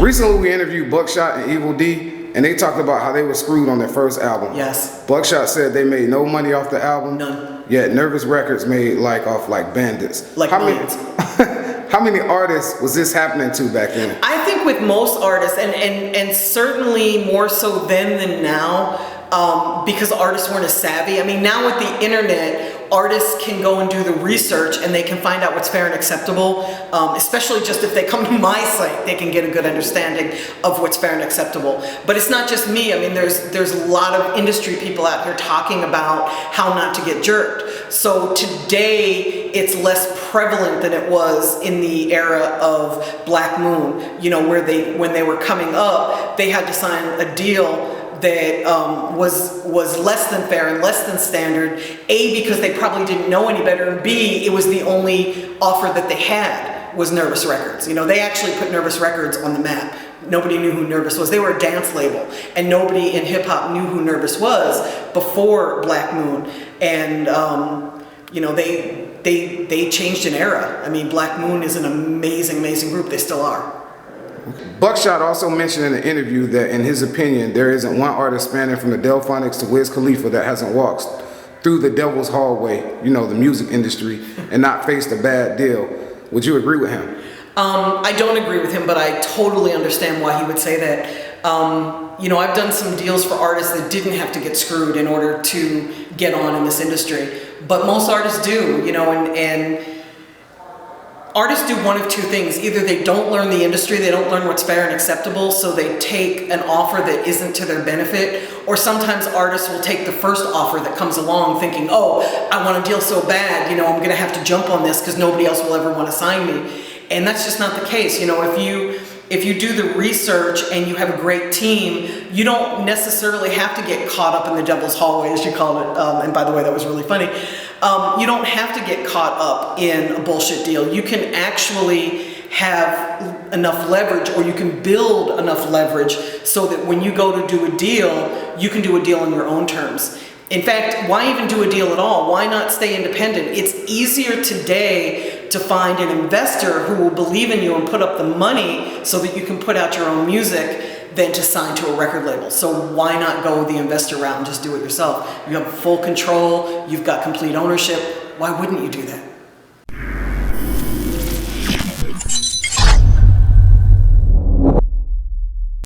Recently, we interviewed Buckshot and Evil D, and they talked about how they were screwed on their first album. Yes. Buckshot said they made no money off the album. None. Yet Nervous Records made like off like bandits. Like millions. How many artists was this happening to back then? I think with most artists, and certainly more so then than now, because artists weren't as savvy. I mean, now with the internet, artists can go and do the research and they can find out what's fair and acceptable, especially just if they come to my site, they can get a good understanding of what's fair and acceptable. But it's not just me. I mean, there's a lot of industry people out here talking about how not to get jerked. So today, it's less prevalent than it was in the era of Black Moon, you know, where when they were coming up, they had to sign a deal that was less than fair and less than standard. A, because they probably didn't know any better, and B, it was the only offer that they had was Nervous Records. You know, they actually put Nervous Records on the map. Nobody knew who Nervous was. They were a dance label, and nobody in hip hop knew who Nervous was before Black Moon. And you know, they changed an era. I mean, Black Moon is an amazing, amazing group. They still are. Buckshot also mentioned in the interview that, in his opinion, there isn't one artist spanning from the Delphonics to Wiz Khalifa that hasn't walked through the devil's hallway, you know, the music industry, and not faced a bad deal. Would you agree with him? I don't agree with him, but I totally understand why he would say that. You know, I've done some deals for artists that didn't have to get screwed in order to get on in this industry, but most artists do, you know, and artists do one of two things. Either they don't learn the industry, they don't learn what's fair and acceptable, so they take an offer that isn't to their benefit, or sometimes artists will take the first offer that comes along thinking, oh, I want a deal so bad, you know, I'm gonna have to jump on this because nobody else will ever want to sign me. And that's just not the case. You know, if you do the research and you have a great team, you don't necessarily have to get caught up in the devil's hallway, as you call it. And by the way, that was really funny. You don't have to get caught up in a bullshit deal. You can actually have enough leverage, or you can build enough leverage so that when you go to do a deal, you can do a deal on your own terms. In fact, why even do a deal at all? Why not stay independent? It's easier today to find an investor who will believe in you and put up the money so that you can put out your own music than to sign to a record label. So why not go the investor route and just do it yourself? You have full control, you've got complete ownership. Why wouldn't you do that?